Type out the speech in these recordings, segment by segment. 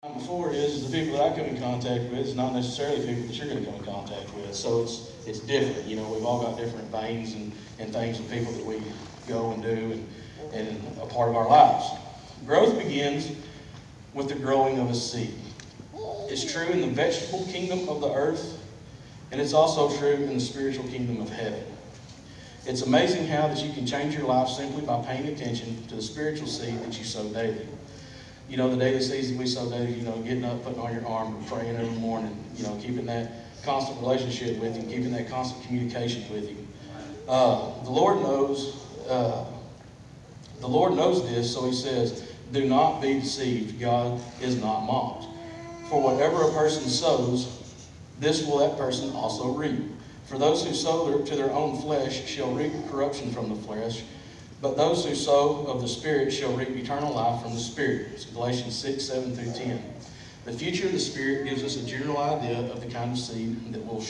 Before is the people that I come in contact with is not necessarily people that you're going to come in contact with. So it's different. You know, we've all got different veins and things and people that we go and do and a part of our lives. Growth begins with the growing of a seed. It's true in the vegetable kingdom of the earth, and it's also true in the spiritual kingdom of heaven. It's amazing how that you can change your life simply by paying attention to the spiritual seed that you sow daily. You know, the daily seeds that we sow daily, you know, getting up, putting on your armor, praying every morning, you know, keeping that constant relationship with Him, keeping that constant communication with Him. The Lord knows this, so He says, do not be deceived. God is not mocked. For whatever a person sows, this will that person also reap. For those who sow to their own flesh shall reap corruption from the flesh, but those who sow of the Spirit shall reap eternal life from the Spirit. It's Galatians 6, 7 through 10. The future of the Spirit gives us a general idea of the kind of seed that we will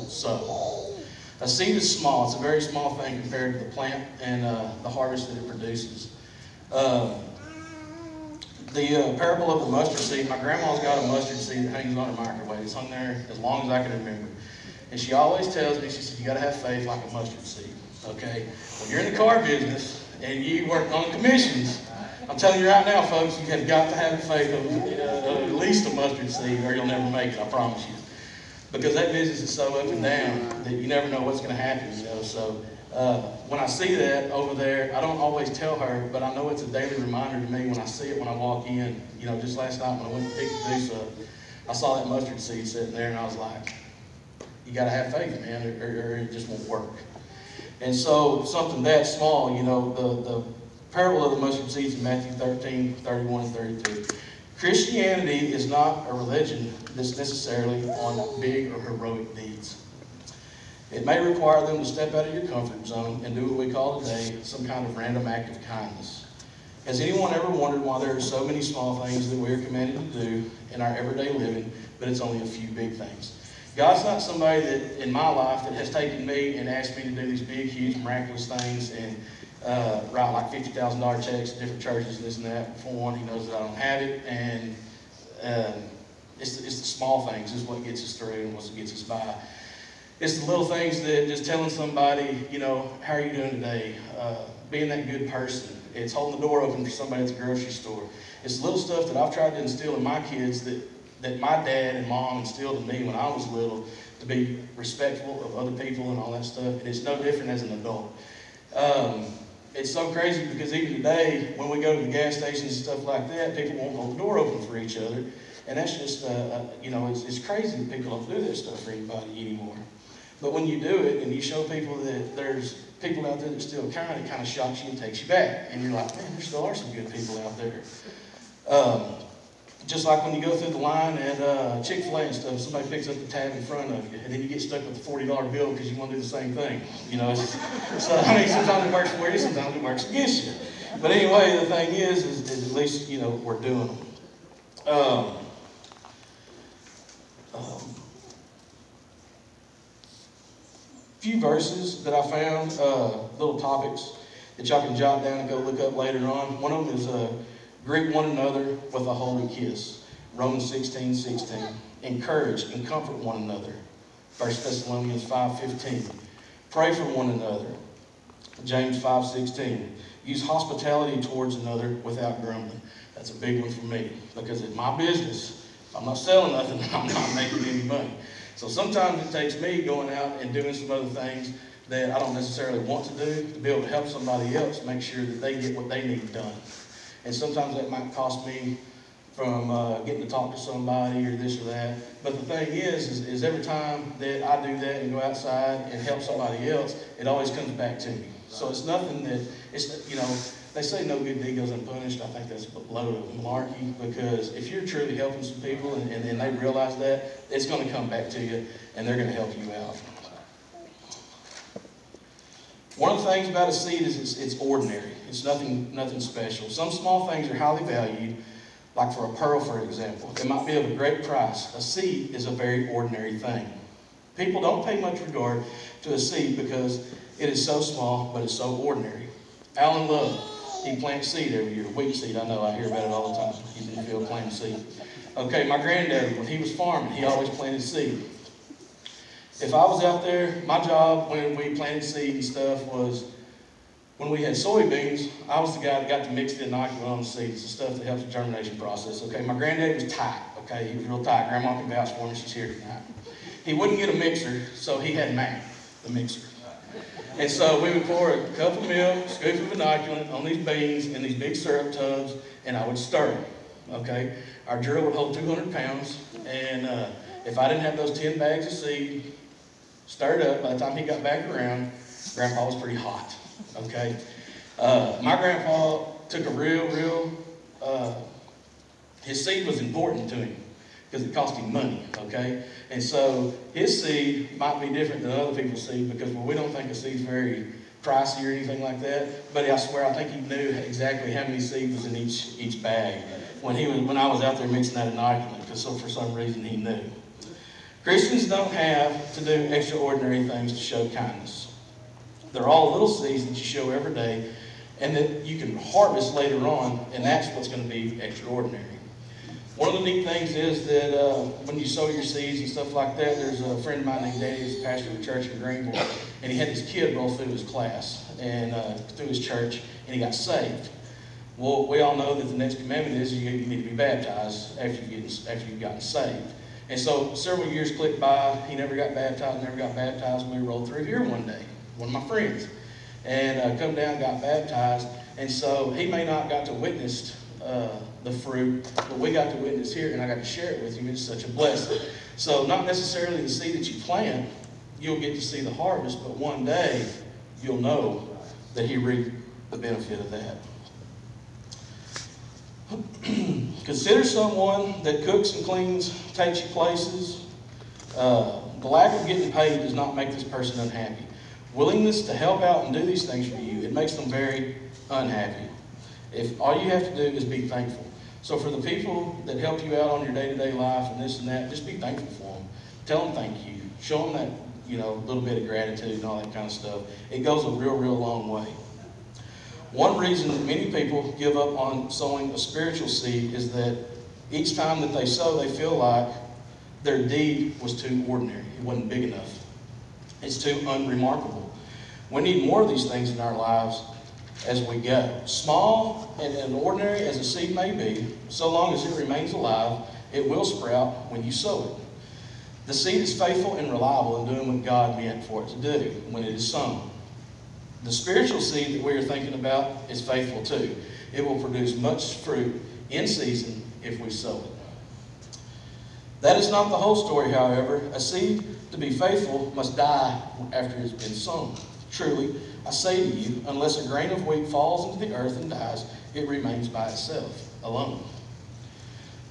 sow. A seed is small. It's a very small thing compared to the plant and the harvest that it produces. The parable of the mustard seed, my grandma's got a mustard seed that hangs on her microwave. It's hung there as long as I can remember. And she always tells me, she said, you got to have faith like a mustard seed. Okay? When you're in the car business and you work on commissions, I'm telling you right now, folks, you have got to have the faith of at least a mustard seed or you'll never make it, I promise you. Because that business is so up and down that you never know what's going to happen, you know. So when I see that over there, I don't always tell her, but I know it's a daily reminder to me when I see it when I walk in. You know, just last night when I went to pick the deuce up, I saw that mustard seed sitting there and I was like, you got to have faith, man, or it just won't work. And so something that small, you know, the parable of the mustard seeds in Matthew 13, 31 and 32. Christianity is not a religion that's necessarily on big or heroic deeds. It may require them to step out of your comfort zone and do what we call today some kind of random act of kindness. Has anyone ever wondered why there are so many small things that we are commanded to do in our everyday living, but it's only a few big things? God's not somebody that, in my life, that has taken me and asked me to do these big, huge, miraculous things and write like $50,000 checks to different churches, this and that. For one, He knows that I don't have it, and it's the small things is what gets us through and what gets us by. It's the little things that just telling somebody, you know, how are you doing today? Being that good person. It's holding the door open for somebody at the grocery store. It's the little stuff that I've tried to instill in my kids that my dad and mom instilled in me when I was little, to be respectful of other people and all that stuff. And it's no different as an adult. It's so crazy because even today, when we go to the gas stations and stuff like that, people won't hold the door open for each other. And that's just, you know, it's crazy that people don't do that stuff for anybody anymore. But when you do it and you show people that there's people out there that still kind, it kind of shocks you and takes you back. And you're like, man, there still are some good people out there. Just like when you go through the line at Chick-fil-A and stuff, somebody picks up the tab in front of you, and then you get stuck with the $40 bill because you want to do the same thing. You know, so I mean, sometimes it works for you, sometimes it works against you. But anyway, the thing is at least, you know, we're doing them. Few verses that I found, little topics that y'all can jot down and go look up later on. One of them is greet one another with a holy kiss. Romans 16, 16. Encourage and comfort one another. 1 Thessalonians 5:15. Pray for one another. James 5:16. Use hospitality towards another without grumbling. That's a big one for me because it's my business. If I'm not selling nothing, I'm not making any money. So sometimes it takes me going out and doing some other things that I don't necessarily want to do to be able to help somebody else make sure that they get what they need done. And sometimes that might cost me from getting to talk to somebody or this or that. But the thing is every time that I do that and go outside and help somebody else, it always comes back to me. So it's nothing that, it's, you know, they say no good deed goes unpunished. I think that's a load of malarkey, because if you're truly helping some people and they realize that, it's going to come back to you and they're going to help you out. One of the things about a seed is it's ordinary. It's nothing special. Some small things are highly valued, like for a pearl, for example. It might be of a great price. A seed is a very ordinary thing. People don't pay much regard to a seed because it is so small, but it's so ordinary. Alan Love he plants seed every year. Wheat seed, I know, I hear about it all the time. He's in the field planting seed. Okay, my granddaddy, when he was farming, he always planted seed. If I was out there, my job when we planted seed and stuff was, when we had soybeans, I was the guy that got to mix the inoculant on the seeds, the stuff that helps the germination process. Okay, my granddaddy was tight. Okay, he was real tight. Grandma can vouch for me, she's here tonight. He wouldn't get a mixer, so he had Mac, the mixer. And so we would pour a cup of milk, scoop of inoculant on these beans in these big syrup tubs, and I would stir them. Okay, our drill would hold 200 pounds, and if I didn't have those 10 bags of seed stirred up, by the time he got back around, Grandpa was pretty hot. Okay, my grandpa took a his seed was important to him because it cost him money. Okay, and so his seed might be different than other people's seed because we don't think a seed's very pricey or anything like that. But I swear, I think he knew exactly how many seeds was in each bag when I was out there mixing that inoculant, because for some reason he knew. Christians don't have to do extraordinary things to show kindness. They're all little seeds that you show every day and that you can harvest later on, and that's what's going to be extraordinary. One of the neat things is that when you sow your seeds and stuff like that, there's a friend of mine named Danny, who's a pastor of a church in Greenville, and he had this kid roll through his class and through his church, and he got saved. Well, we all know that the next commandment is you need to be baptized after you've gotten saved. And so several years clicked by, he never got baptized, and we rolled through here one day, one of my friends, and come down, got baptized, and so he may not got to witness the fruit, but we got to witness here, and I got to share it with him. It's such a blessing. So not necessarily the seed that you plant, you'll get to see the harvest, but one day you'll know that he reaped the benefit of that. Consider someone that cooks and cleans, takes you places. The lack of getting paid does not make this person unhappy. Willingness to help out and do these things for you, it makes them very unhappy. If all you have to do is be thankful. So for the people that help you out on your day-to-day life and this and that, just be thankful for them. Tell them thank you. Show them that, little bit of gratitude and all that kind of stuff. It goes a real long way. One reason that many people give up on sowing a spiritual seed is that each time that they sow, they feel like their deed was too ordinary. It wasn't big enough. It's too unremarkable. We need more of these things in our lives as we go. Small and ordinary as a seed may be, so long as it remains alive, it will sprout when you sow it. The seed is faithful and reliable in doing what God meant for it to do when it is sown. The spiritual seed that we are thinking about is faithful too. It will produce much fruit in season if we sow it. That is not the whole story, however. A seed to be faithful must die after it's been sown. Truly, I say to you, unless a grain of wheat falls into the earth and dies, it remains by itself, alone.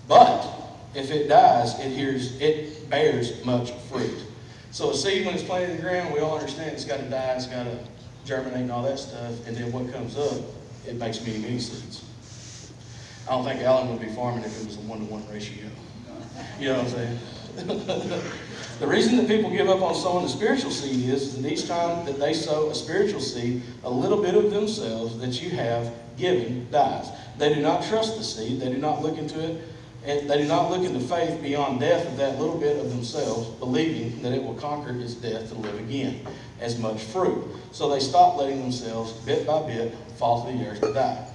But if it dies, it bears much fruit. So a seed, when it's planted in the ground, we all understand it's got to die, it's got to germinate and all that stuff, and then what comes up, it makes many seeds. I don't think Alan would be farming if it was a 1-to-1 ratio. You know what I'm saying? The reason that people give up on sowing the spiritual seed is that each time that they sow a spiritual seed, a little bit of themselves that you have given dies. They do not trust the seed. They do not look into it. And they do not look into faith beyond death of that little bit of themselves, believing that it will conquer its death to live again as much fruit. So they stop letting themselves, bit by bit, fall to the earth to die.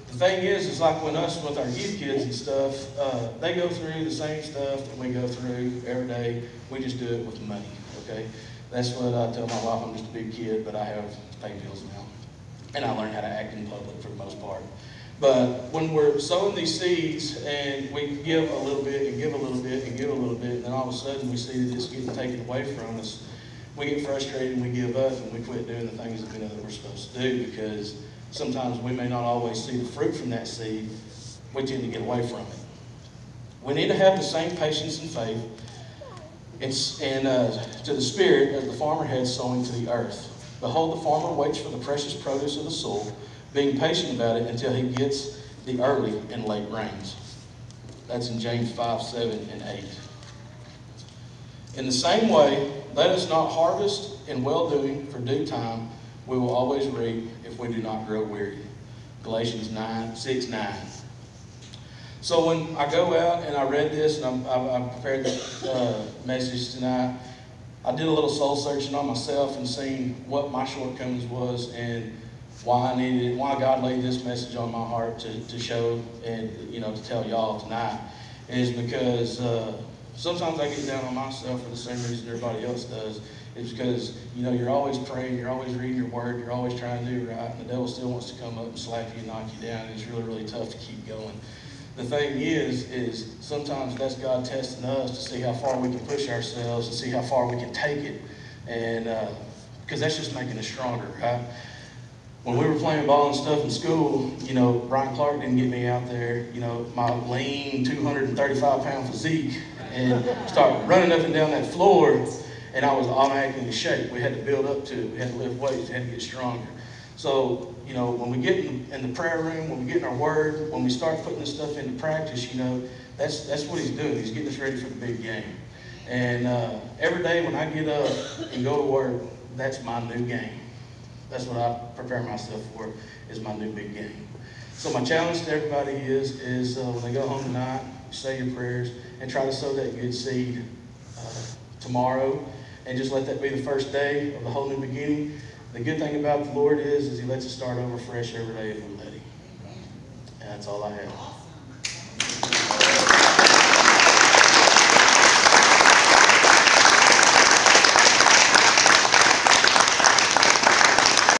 The thing is like when us with our youth kids and stuff, they go through the same stuff that we go through every day. We just do it with money, okay? That's what I tell my wife. I'm just a big kid, but I have to pay bills now. And I learned how to act in public for the most part. But when we're sowing these seeds and we give a little bit and give a little bit and give a little bit, and then all of a sudden we see that it's getting taken away from us, we get frustrated and we give up and we quit doing the things that we know that we're supposed to do, because sometimes we may not always see the fruit from that seed. We tend to get away from it. We need to have the same patience and faith to the Spirit as the farmer had sowing to the earth. Behold, the farmer waits for the precious produce of the soil, being patient about it until he gets the early and late rains. That's in James 5, 7, and 8. In the same way, let us not harvest in well-doing, for due time we will always reap if we do not grow weary. Galatians 6:9. So when I go out and I read this and I prepared the message tonight, I did a little soul searching on myself and seeing what my shortcomings was and why God laid this message on my heart to show and to tell y'all tonight, is because sometimes I get down on myself for the same reason everybody else does. It's because you're always praying, you're always reading your word, you're always trying to do right, and the devil still wants to come up and slap you and knock you down, and it's really, really tough to keep going. The thing is sometimes that's God testing us to see how far we can push ourselves and see how far we can take it, and because that's just making us stronger, right? When we were playing ball and stuff in school, Brian Clark didn't get me out there, my lean 235-pound physique, and start running up and down that floor, and I was automatically in shape. We had to build up to it. We had to lift weights. We had to get stronger. So, when we get in the prayer room, when we get in our word, when we start putting this stuff into practice, that's what he's doing. He's getting us ready for the big game. And every day when I get up and go to work, that's my new game. That's what I prepare myself for, is my new big game. So my challenge to everybody is when they go home tonight, say your prayers and try to sow that good seed tomorrow, and just let that be the first day of the whole new beginning. The good thing about the Lord is he lets us start over fresh every day if we let him. And that's all I have.